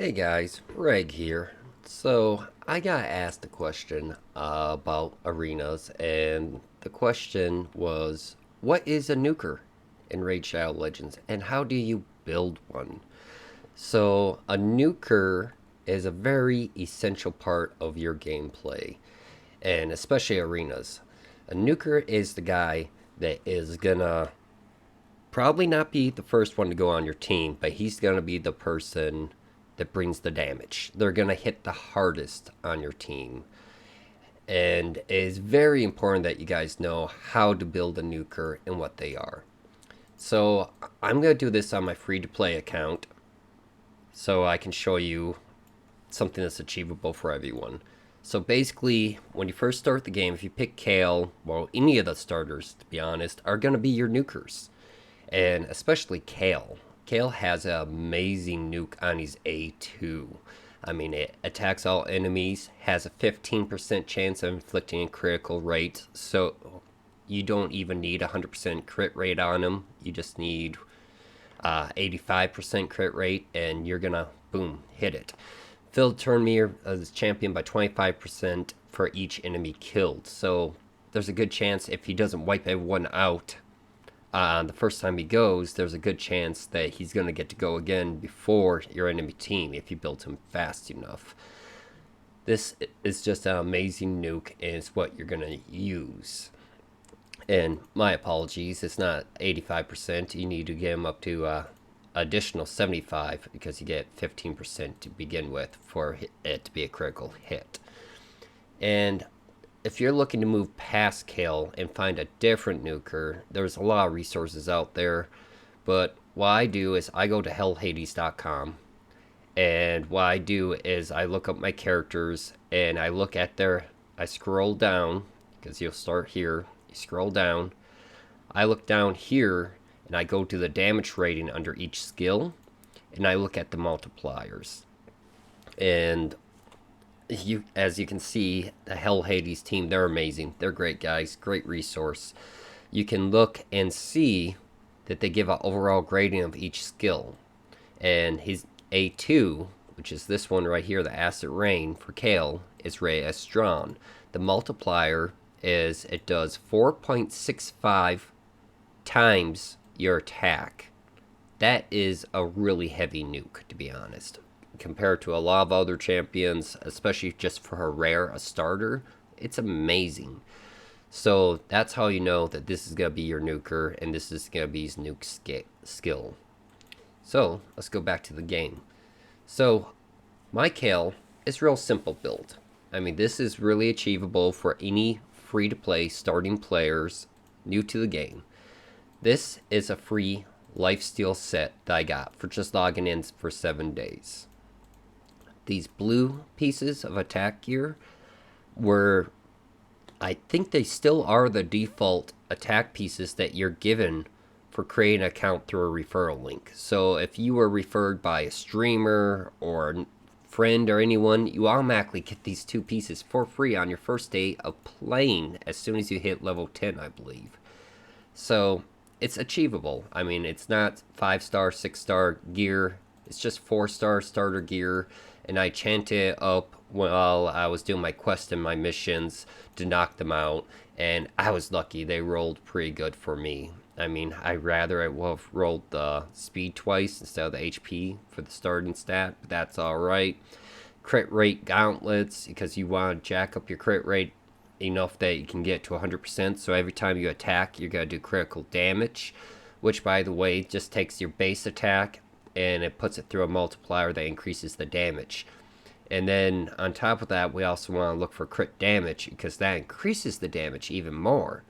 Hey guys, Reg here. So, I got asked a question about arenas, and the question was, what is a nuker in Raid Shadow Legends, and how do you build one? So, a nuker is a very essential part of your gameplay, and especially arenas. A nuker is the guy that is gonna probably not be the first one to go on your team, but he's going to be the person that brings the damage. They're going to hit the hardest on your team. And it is very important that you guys know how to build a nuker and what they are. So I'm going to do this on my free to play account so I can show you something that's achievable for everyone. So basically, when you first start the game, if you pick Kale, well, any of the starters, to be honest, are going to be your nukers, and especially Kale. Kale has an amazing nuke on his A2. I mean, it attacks all enemies, has a 15% chance of inflicting a critical rate, so you don't even need 100% crit rate on him. You just need 85% crit rate, and you're gonna, boom, hit it. Fill turn meter as champion by 25% for each enemy killed. So there's a good chance if he doesn't wipe everyone out the first time he goes, there's a good chance that he's going to get to go again before your enemy team if you build him fast enough. This is just an amazing nuke, and it's what you're going to use. And my apologies, it's not 85%. You need to get him up to additional 75 because you get 15% to begin with for it to be a critical hit. And if you're looking to move past Kale and find a different nuker, there's a lot of resources out there. But what I do is I go to hellhades.com, and what I do is I look up my characters and I look at I scroll down because you'll start here. You scroll down. I look down here and I go to the damage rating under each skill, and I look at the multipliers. And as you can see, the Hell Hades team, they're amazing. They're great guys, great resource. You can look and see that they give an overall grading of each skill. And his A2, which is this one right here, the Acid Rain for Kale, is rated as strong. The multiplier is it does 4.65 times your attack. That is a really heavy nuke, to be honest. Compared to a lot of other champions, especially just for a rare, a starter, it's amazing. So that's how you know that this is going to be your nuker, and this is going to be his nuke skill. So let's go back to the game. So my Kale is real simple build. I mean, this is really achievable for any free-to-play starting players new to the game. This is a free lifesteal set that I got for just logging in for 7 days. These blue pieces of attack gear were, I think they still are the default attack pieces that you're given for creating an account through a referral link. So if you were referred by a streamer or a friend or anyone, you automatically get these two pieces for free on your first day of playing as soon as you hit level 10, I believe. So it's achievable. I mean, it's not 5-star, 6-star gear. It's just 4-star starter gear. And I chanted it up while I was doing my quest and my missions to knock them out. And I was lucky. They rolled pretty good for me. I mean, I'd rather it would have rolled the speed twice instead of the HP for the starting stat. But that's alright. Crit rate gauntlets, because you want to jack up your crit rate enough that you can get to 100%. So every time you attack, you're going to do critical damage. Which, by the way, just takes your base attack and it puts it through a multiplier that increases the damage. And then on top of that, we also want to look for crit damage because that increases the damage even more.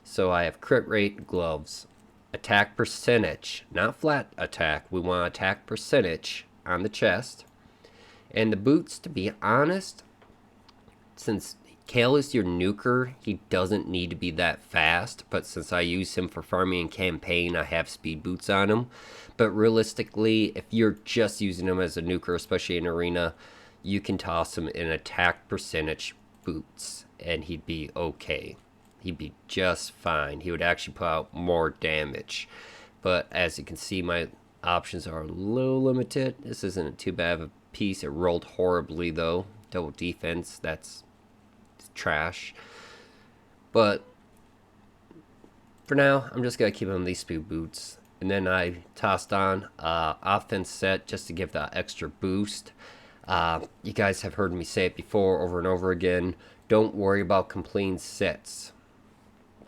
So I have crit rate gloves, attack percentage, not flat attack. We want attack percentage on the chest. And the boots, to be honest, since Kale is your nuker, he doesn't need to be that fast, but since I use him for farming and campaign, I have speed boots on him. But realistically, if you're just using him as a nuker, especially in arena, you can toss him in attack percentage boots, and he'd be okay. He'd be just fine. He would actually put out more damage. But as you can see, my options are a little limited. This isn't too bad of a piece. It rolled horribly though. Double defense, that's trash. But for now, I'm just going to keep on these speed boots. And then I tossed on offense set just to give that extra boost. You guys have heard me say it before over and over again. Don't worry about completing sets.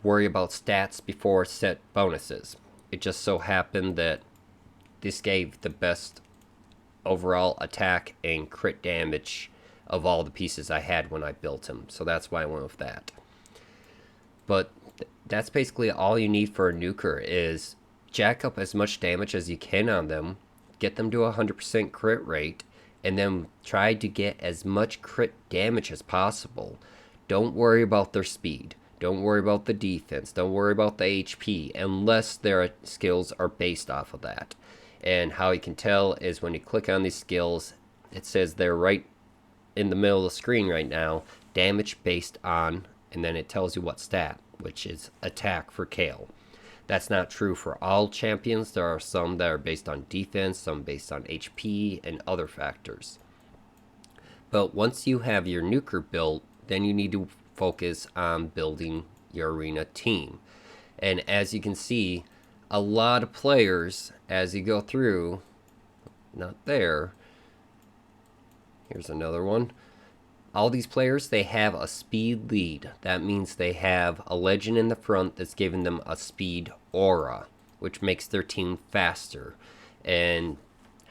Worry about stats before set bonuses. It just so happened that this gave the best overall attack and crit damage of all the pieces I had when I built him. So that's why I went with that. But that's basically all you need for a nuker is jack up as much damage as you can on them, get them to a 100% crit rate, and then try to get as much crit damage as possible. Don't worry about their speed. Don't worry about the defense. Don't worry about the HP unless their skills are based off of that. And how you can tell is when you click on these skills, it says they're right in the middle of the screen right now, damage based on, and then it tells you what stat, which is attack for Kale. That's not true for all champions. There are some that are based on defense, some based on HP, and other factors. But once you have your nuker built, then you need to focus on building your arena team. And as you can see, a lot of players, as you go through, not there, here's another one. All these players, they have a speed lead. That means they have a legend in the front that's giving them a speed aura, which makes their team faster. And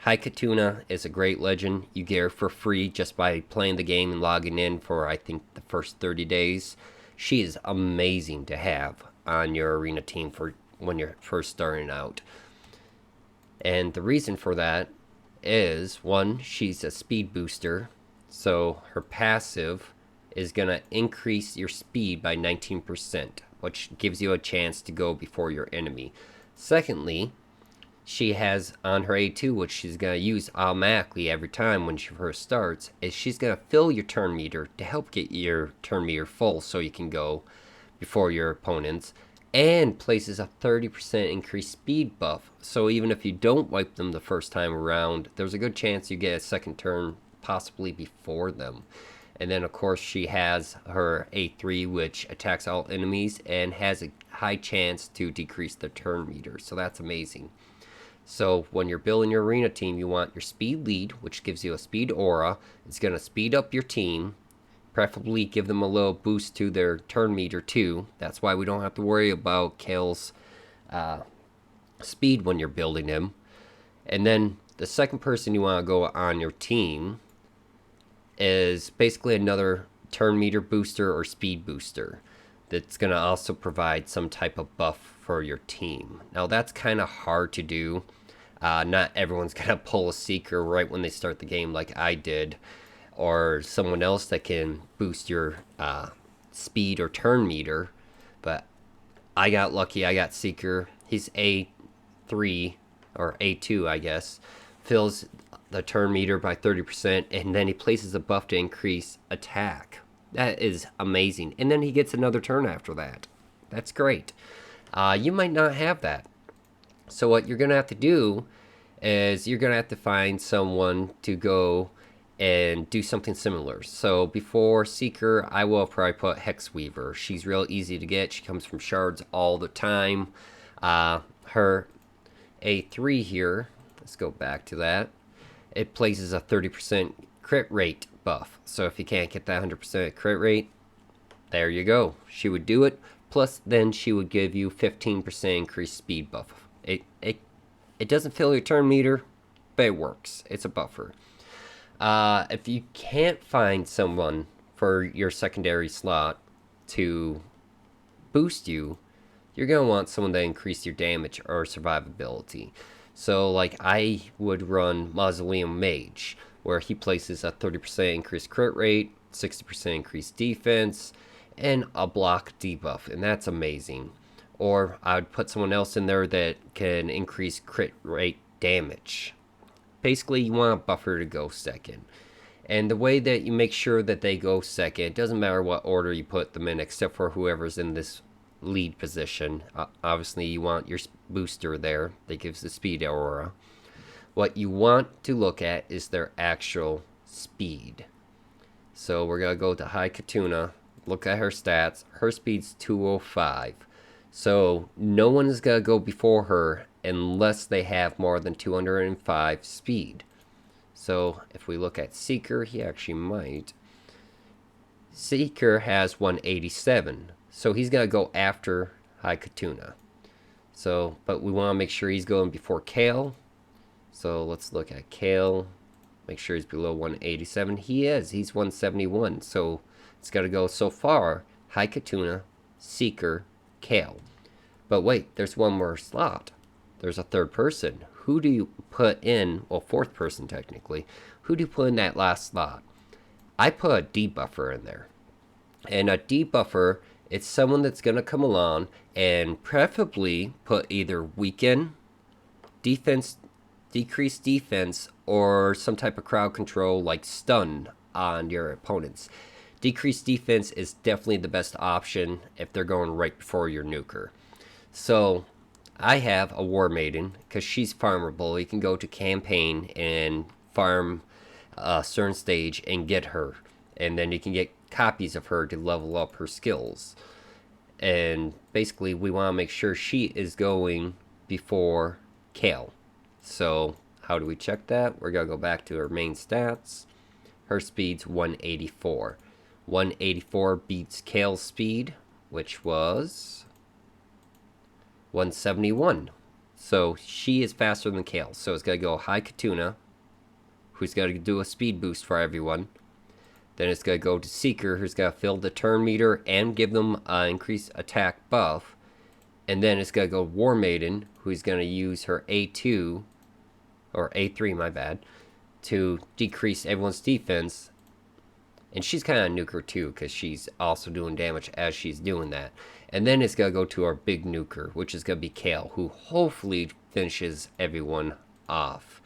Haikatuna is a great legend. You get her for free just by playing the game and logging in for, I think, the first 30 days. She is amazing to have on your arena team for when you're first starting out. And the reason for that is, one, she's a speed booster. So her passive is going to increase your speed by 19%, which gives you a chance to go before your enemy. Secondly, she has on her A2, which she's going to use automatically every time when she first starts, is she's going to fill your turn meter to help get your turn meter full so you can go before your opponents, and places a 30% increased speed buff. So even if you don't wipe them the first time around, there's a good chance you get a second turn possibly before them. And then of course she has her A3, which attacks all enemies and has a high chance to decrease the turn meter. So that's amazing. So when you're building your arena team, you want your speed lead, which gives you a speed aura. It's going to speed up your team, preferably give them a little boost to their turn meter too. That's why we don't have to worry about Kale's speed when you're building him. And then the second person you want to go on your team is basically another turn meter booster or speed booster that's going to also provide some type of buff for your team. Now that's kind of hard to do. Not everyone's going to pull a Seeker right when they start the game like I did, or someone else that can boost your speed or turn meter. But I got lucky. I got Seeker. He's A3 or A2, I guess. Fills the turn meter by 30%, and then he places a buff to increase attack. That is amazing. And then he gets another turn after that. That's great. You might not have that. So what you're going to have to do is you're going to have to find someone to go and do something similar. So before Seeker, I will probably put Hexweaver. She's real easy to get. She comes from shards all the time. Her A3 here, let's go back to that. It places a 30% crit rate buff. So if you can't get that 100% crit rate, there you go. She would do it. Plus, then she would give you 15% increased speed buff. It doesn't fill your turn meter, but it works. It's a buffer. If you can't find someone for your secondary slot to boost you, you're going to want someone to increase your damage or survivability. So, like, I would run Mausoleum Mage, where he places a 30% increased crit rate, 60% increased defense, and a block debuff, and that's amazing. Or I would put someone else in there that can increase crit rate damage. Basically, you want a buffer to go second. And the way that you make sure that they go second, it doesn't matter what order you put them in, except for whoever's in this lead position. Obviously, you want your booster there that gives the speed aura. What you want to look at is their actual speed. So we're going to go to High Katuna, look at her stats. Her speed's 205. So no one is going to go before her unless they have more than 205 speed. So if we look at Seeker, he actually might. Seeker has 187. So he's going to go after High Katuna. So, but we want to make sure he's going before Kale. So let's look at Kale. Make sure he's below 187. He is. He's 171. So it's got to go so far. High Katuna, Seeker, Kale. But wait, there's one more slot. There's a third person. Who do you put in? Well, fourth person technically. Who do you put in that last slot? I put a debuffer in there. And a debuffer, it's someone that's going to come along and preferably put either weaken, defense, decrease defense, or some type of crowd control like stun on your opponents. Decreased defense is definitely the best option if they're going right before your nuker. So I have a War Maiden because she's farmable. You can go to campaign and farm a certain stage and get her. And then you can get copies of her to level up her skills. And basically we want to make sure she is going before Kale. So how do we check that? We're going to go back to her main stats. Her speed's 184. 184 beats Kale's speed, which was 171. So she is faster than Kale. So it's going to go High Katuna, who's going to do a speed boost for everyone. Then it's going to go to Seeker, who's going to fill the turn meter and give them an increased attack buff. And then it's going to go War Maiden, who's going to use her A2, or A3, my bad, to decrease everyone's defense. And she's kind of a nuker too, because she's also doing damage as she's doing that. And then it's going to go to our big nuker, which is going to be Kale, who hopefully finishes everyone off.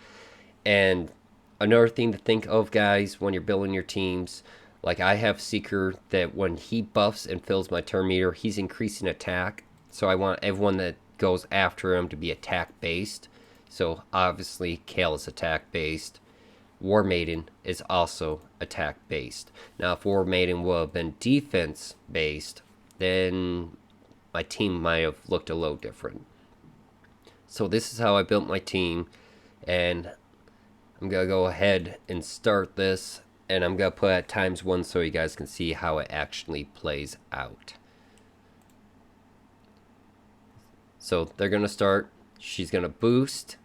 And another thing to think of, guys, when you're building your teams, like I have Seeker that when he buffs and fills my turn meter, he's increasing attack. So I want everyone that goes after him to be attack based. So obviously Kale is attack based. War Maiden is also attack based. Now if War Maiden would have been defense based, then my team might have looked a little different. So this is how I built my team, and I'm going to go ahead and start this, and I'm going to put at ×1 so you guys can see how it actually plays out. So they're going to start. She's going to boost,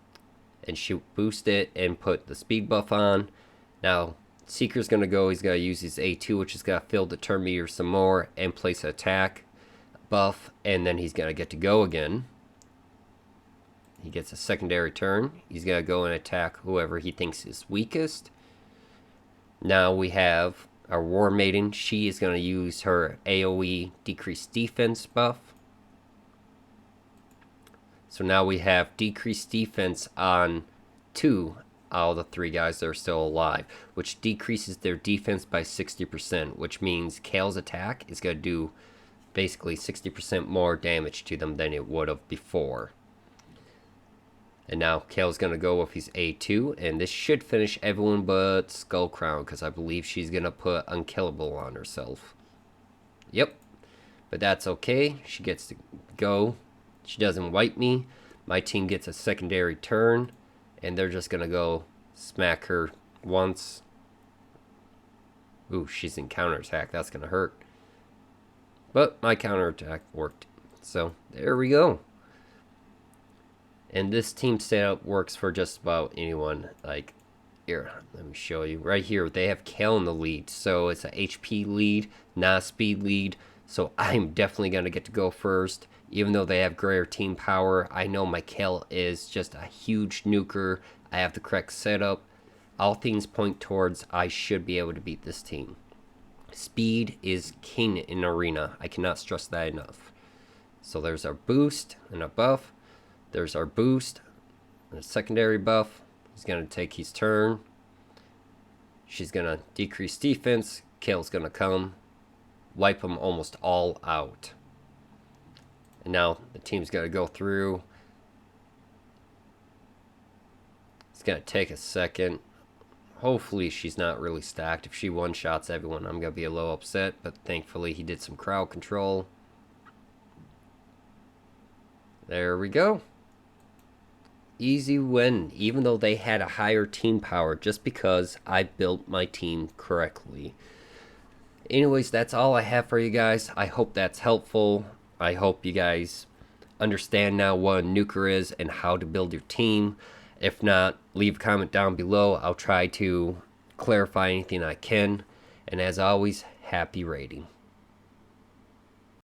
and she boost it and put the speed buff on. Now Seeker's going to go. He's going to use his A2, which is going to fill the turn meter some more and place an attack buff, and then he's going to get to go again. He gets a secondary turn. He's going to go and attack whoever he thinks is weakest. Now we have our War Maiden. She is going to use her AoE decreased defense buff. So now we have decreased defense on 2 out of the 3 guys that are still alive, which decreases their defense by 60%, which means Kale's attack is going to do basically 60% more damage to them than it would have before. And now Kale's going to go with his A2, and this should finish everyone but Skull Crown, because I believe she's going to put Unkillable on herself. Yep, but that's okay. She gets to go. She doesn't wipe me. My team gets a secondary turn, and they're just going to go smack her once. Ooh, she's in counterattack. That's going to hurt. But my counterattack worked. So there we go. And this team setup works for just about anyone. Like, here, let me show you. Right here, they have Kale in the lead. So it's a HP lead, not a speed lead. So I'm definitely going to get to go first. Even though they have greater team power, I know my Kale is just a huge nuker. I have the correct setup. All things point towards I should be able to beat this team. Speed is king in Arena. I cannot stress that enough. So there's our boost and a buff. There's our boost and a secondary buff. He's going to take his turn. She's going to decrease defense. Kale's going to come. Wipe them almost all out. And now the team's got to go through. It's going to take a second. Hopefully she's not really stacked. If she one-shots everyone, I'm going to be a little upset. But thankfully he did some crowd control. There we go. Easy win, even though they had a higher team power, just because I built my team correctly. Anyways, that's all I have for you guys. I hope that's helpful. I hope you guys understand now what a nuker is and how to build your team. If not, leave a comment down below. I'll try to clarify anything I can. And as always, happy raiding.